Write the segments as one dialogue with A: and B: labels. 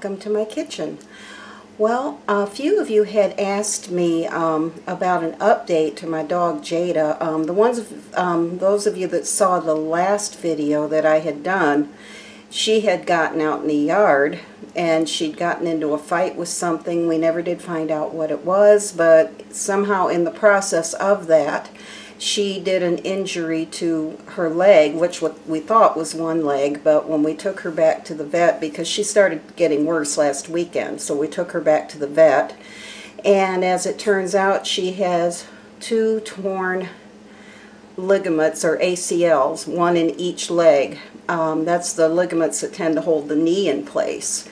A: welcome to my kitchen. Well, a few of you had asked me about an update to my dog Jada. Those of you that saw the last video that I had done, she had gotten out in the yard and she'd gotten into a fight with something. We never did find out what it was, but somehow in the process of that, she did an injury to her leg, which we thought was one leg, but when we took her back to the vet, because she started getting worse last weekend, so we took her back to the vet, and as it turns out, she has 2 torn ligaments, or ACLs, one in each leg. That's the ligaments that tend to hold the knee in place.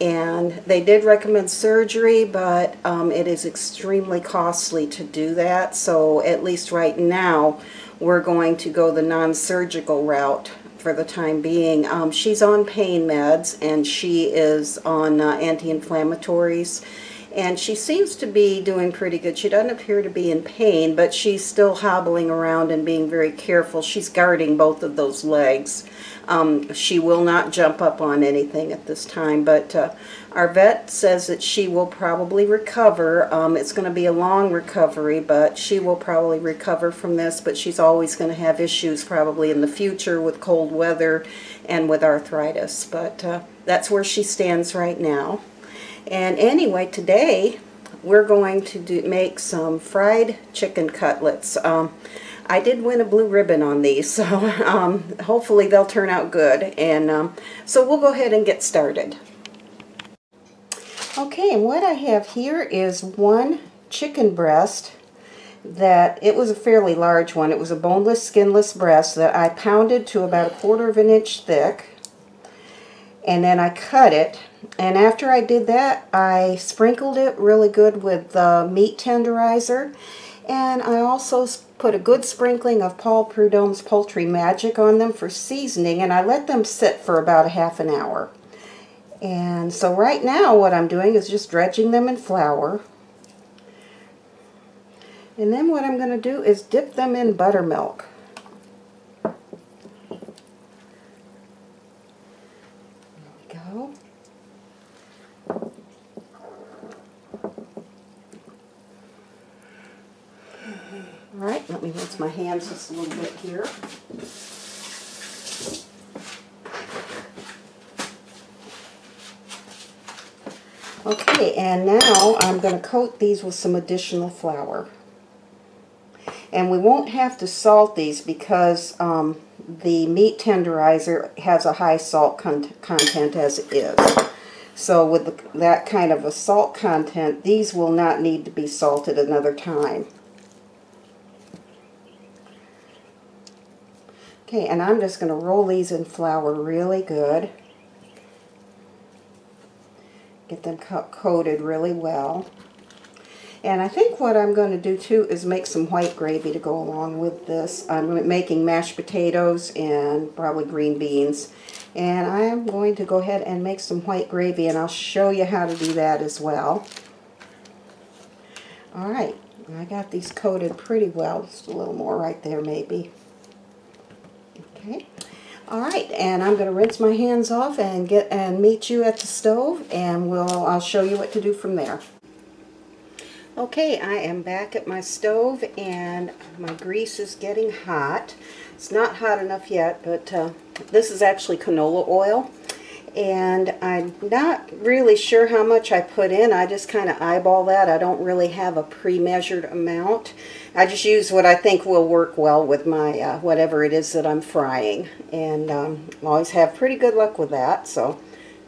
A: And they did recommend surgery, but it is extremely costly to do that. So at least right now, we're going to go the non-surgical route for the time being. She's on pain meds, and she is on anti-inflammatories. And she seems to be doing pretty good. She doesn't appear to be in pain, but she's still hobbling around and being very careful. She's guarding both of those legs. She will not jump up on anything at this time, but our vet says that she will probably recover. It's going to be a long recovery, but she will probably recover from this, but she's always going to have issues probably in the future with cold weather and with arthritis. But that's where she stands right now. And anyway, today we're going to make some fried chicken cutlets. I did win a blue ribbon on these, so hopefully they'll turn out good. And so we'll go ahead and get started. Okay, and what I have here is one chicken breast that it was a fairly large one. It was a boneless, skinless breast that I pounded to about 1/4 of an inch thick. And then I cut it, and after I did that, I sprinkled it really good with meat tenderizer, and I also put a good sprinkling of Prudhomme's Poultry Magic on them for seasoning, and I let them sit for about a half an hour. And so right now what I'm doing is just dredging them in flour, and then what I'm going to do is dip them in buttermilk. Go. Alright, let me rinse my hands just a little bit here. Okay, and now I'm going to coat these with some additional flour. And we won't have to salt these because the meat tenderizer has a high salt content as it is. So with that kind of a salt content, these will not need to be salted another time. Okay, and I'm just going to roll these in flour really good. Get them coated really well. And I think what I'm going to do too is make some white gravy to go along with this. I'm making mashed potatoes and probably green beans. And I am going to go ahead and make some white gravy, and I'll show you how to do that as well. Alright, I got these coated pretty well. Just a little more right there maybe. Okay. Alright, and I'm going to rinse my hands off and meet you at the stove, and I'll show you what to do from there. Okay, I am back at my stove, and my grease is getting hot. It's not hot enough yet, but this is actually canola oil, and I'm not really sure how much I put in. I just kind of eyeball that. I don't really have a pre-measured amount. I just use what I think will work well with my whatever it is that I'm frying, and I always have pretty good luck with that. So,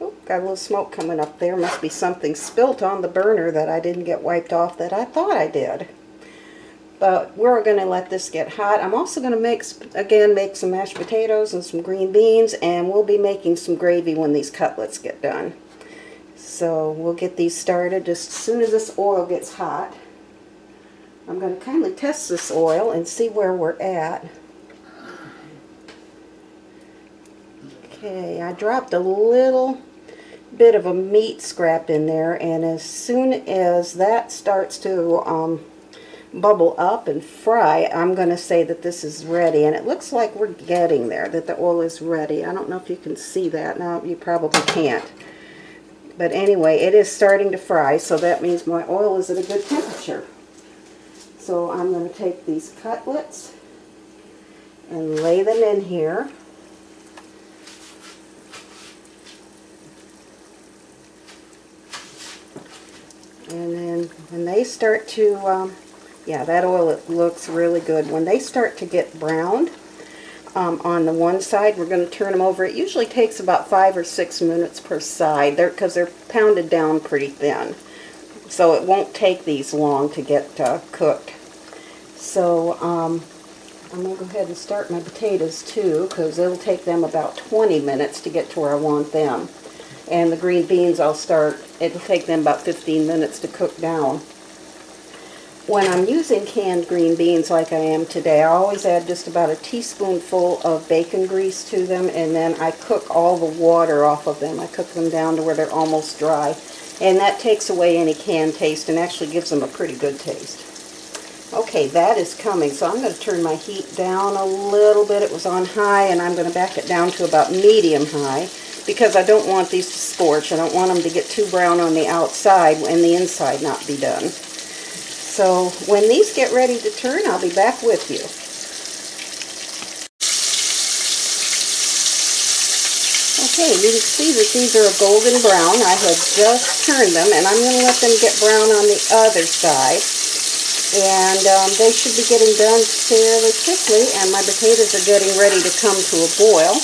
A: oh, got a little smoke coming up there. Must be something spilt on the burner that I didn't get wiped off that I thought I did. But we're going to let this get hot. I'm also going to make some mashed potatoes and some green beans, and we'll be making some gravy when these cutlets get done. So we'll get these started just as soon as this oil gets hot. I'm going to kindly test this oil and see where we're at. Okay, I dropped a little bit of a meat scrap in there, and as soon as that starts to bubble up and fry, I'm going to say that this is ready, and it looks like we're getting there, that the oil is ready. I don't know if you can see that. No, you probably can't. But anyway, it is starting to fry, so that means my oil is at a good temperature. So I'm going to take these cutlets and lay them in here. And then when they start to, yeah, that oil, it looks really good. When they start to get browned on the one side, we're going to turn them over. It usually takes about 5 or 6 minutes per side, because they're pounded down pretty thin. So it won't take these long to get cooked. So I'm going to go ahead and start my potatoes too, because it'll take them about 20 minutes to get to where I want them. And the green beans, it'll take them about 15 minutes to cook down. When I'm using canned green beans like I am today, I always add just about a teaspoonful of bacon grease to them, and then I cook all the water off of them. I cook them down to where they're almost dry. And that takes away any canned taste and actually gives them a pretty good taste. Okay, that is coming, so I'm going to turn my heat down a little bit. It was on high, and I'm going to back it down to about medium high, because I don't want these to scorch. I don't want them to get too brown on the outside and the inside not be done. So when these get ready to turn, I'll be back with you. Okay, you can see that these are a golden brown. I have just turned them, and I'm going to let them get brown on the other side. And they should be getting done fairly quickly, and my potatoes are getting ready to come to a boil.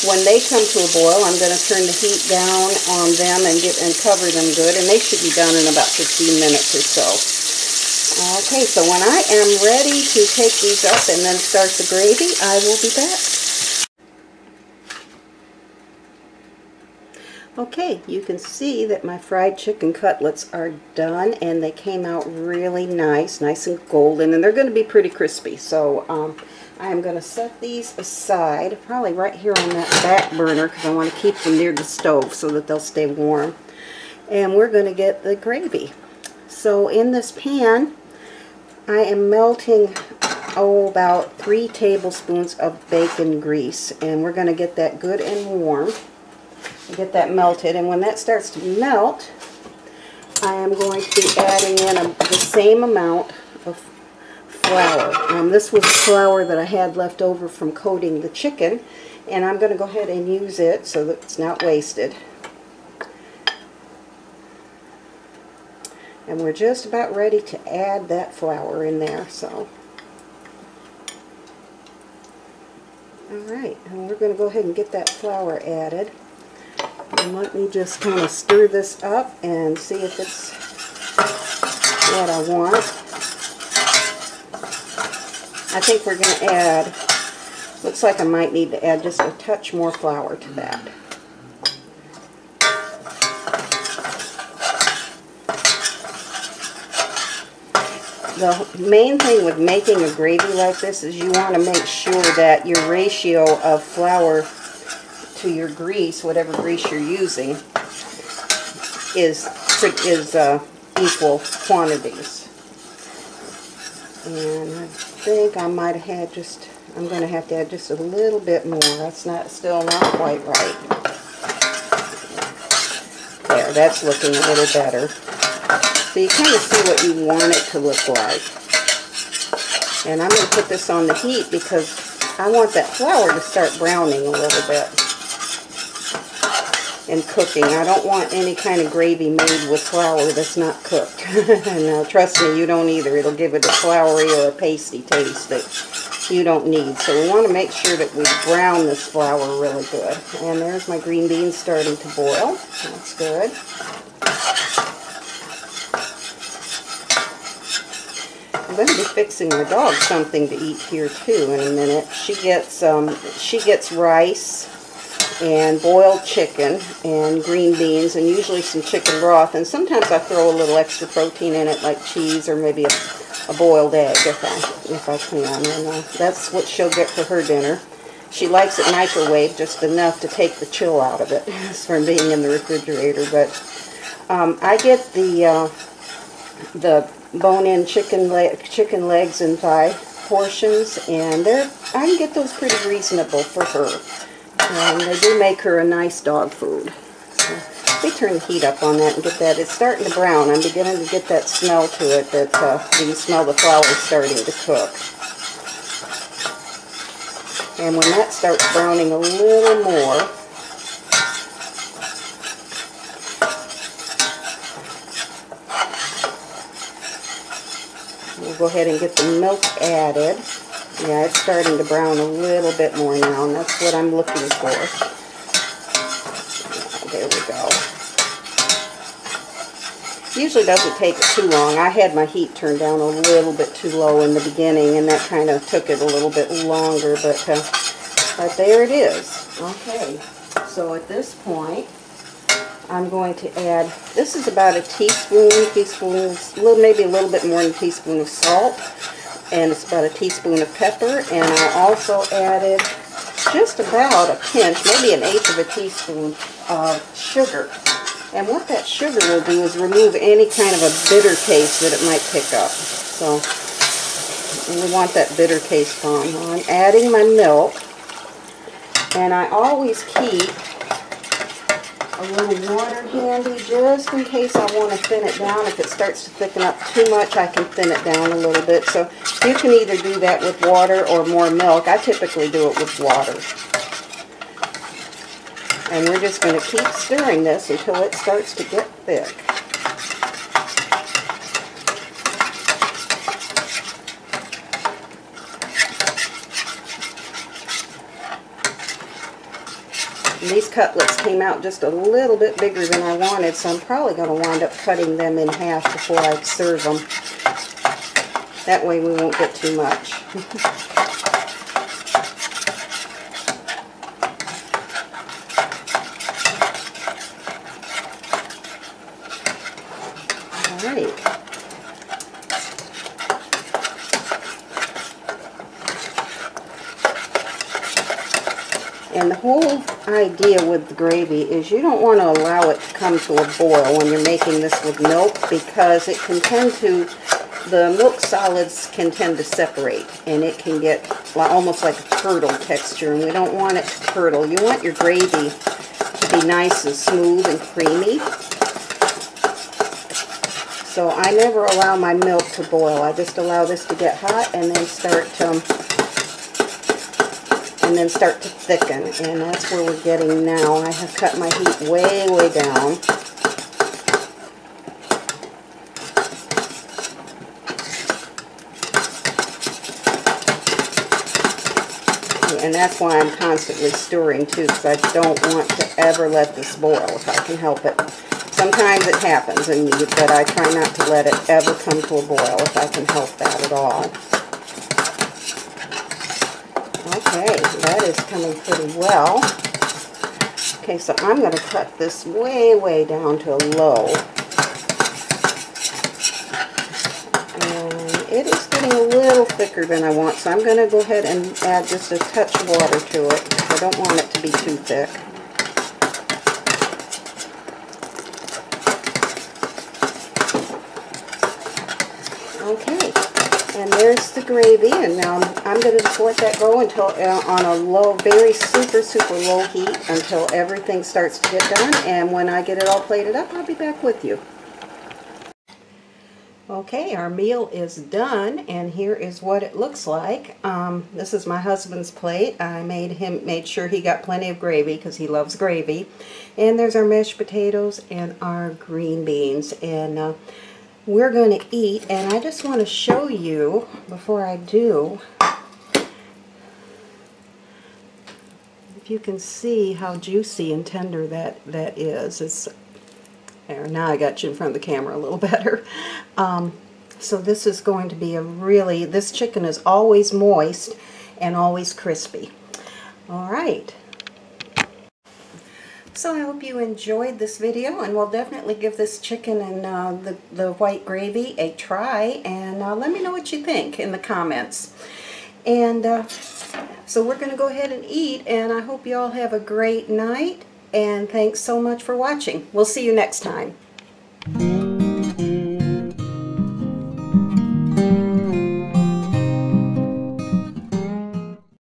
A: When they come to a boil, I'm going to turn the heat down on them and cover them good, and they should be done in about 15 minutes or so. Okay, so when I am ready to take these up and then start the gravy, I will be back. Okay, you can see that my fried chicken cutlets are done, and they came out really nice and golden, and they're going to be pretty crispy. So I am going to set these aside, probably right here on that back burner, because I want to keep them near the stove so that they'll stay warm. And we're going to get the gravy. So in this pan, I am melting, about 3 tablespoons of bacon grease, and we're going to get that good and warm. Get that melted, and when that starts to melt, I am going to be adding in the same amount of flour. This was flour that I had left over from coating the chicken, and I'm going to go ahead and use it so that it's not wasted. And we're just about ready to add that flour in there. So, alright, and we're going to go ahead and get that flour added. And let me just kind of stir this up and see if it's what I want. I think we're going to add, looks like I might need to add just a touch more flour to that. The main thing with making a gravy like this is you want to make sure that your ratio of flour to your grease, whatever grease you're using, is equal quantities. And I think I might have had just, I'm going to have to add just a little bit more. That's still not quite right. There, that's looking a little better. So you kind of see what you want it to look like. And I'm going to put this on the heat because I want that flour to start browning a little bit and cooking. I don't want any kind of gravy made with flour that's not cooked. And trust me, you don't either. It'll give it a floury or a pasty taste that you don't need. So we want to make sure that we brown this flour really good. And there's my green beans starting to boil. That's good. I'm going to be fixing my dog something to eat here too in a minute. She gets rice and boiled chicken and green beans and usually some chicken broth, and sometimes I throw a little extra protein in it like cheese or maybe a boiled egg if I can, and that's what she'll get for her dinner. She likes it microwaved just enough to take the chill out of it from being in the refrigerator. But I get the bone-in chicken legs and thigh portions, and I can get those pretty reasonable for her. And they do make her a nice dog food. So Let me turn the heat up on that and get that. It's starting to brown. I'm beginning to get that smell to it that you can smell the flour starting to cook. And when that starts browning a little more, we'll go ahead and get the milk added. Yeah, it's starting to brown a little bit more now, and that's what I'm looking for. There we go. Usually doesn't take too long. I had my heat turned down a little bit too low in the beginning, and that kind of took it a little bit longer, but there it is. Okay, so at this point, I'm going to add, this is about a teaspoon, maybe a little bit more than a teaspoon of salt, and it's about a teaspoon of pepper, and I also added just about a pinch, maybe an eighth of a teaspoon of sugar. And what that sugar will do is remove any kind of a bitter taste that it might pick up. So we want that bitter taste gone. I'm adding my milk, and I always keep a little water handy just in case I want to thin it down. If it starts to thicken up too much, I can thin it down a little bit. So you can either do that with water or more milk. I typically do it with water. And we're just going to keep stirring this until it starts to get thick. These cutlets came out just a little bit bigger than I wanted, so I'm probably going to wind up cutting them in half before I serve them. That way we won't get too much. Alright. And the whole idea with the gravy is you don't want to allow it to come to a boil when you're making this with milk, because it can tend to, the milk solids can tend to separate, and it can get almost like a curdle texture, and we don't want it to curdle. You want your gravy to be nice and smooth and creamy. So I never allow my milk to boil. I just allow this to get hot and then start to thicken, and that's where we're getting now. I have cut my heat way, way down. And that's why I'm constantly stirring too, because I don't want to ever let this boil if I can help it. Sometimes it happens, but I try not to let it ever come to a boil if I can help that at all. Okay, that is coming pretty well. Okay, so I'm going to cut this way, way down to a low. And it is getting a little thicker than I want, so I'm going to go ahead and add just a touch of water to it. I don't want it to be too thick. Okay, and there's the gravy, and now I'm going to just let that go until on a low, very super, super low heat until everything starts to get done, and when I get it all plated up, I'll be back with you. Okay, our meal is done, and here is what it looks like. This is my husband's plate. I made sure he got plenty of gravy because he loves gravy. And there's our mashed potatoes and our green beans, and we're going to eat. And I just want to show you before I do, if you can see how juicy and tender that is. It's there, now I got you in front of the camera a little better. So this is going to be this chicken is always moist and always crispy. Alright. So I hope you enjoyed this video, and we'll definitely give this chicken and the white gravy a try, and let me know what you think in the comments. And so we're going to go ahead and eat, and I hope you all have a great night. And thanks so much for watching. We'll see you next time.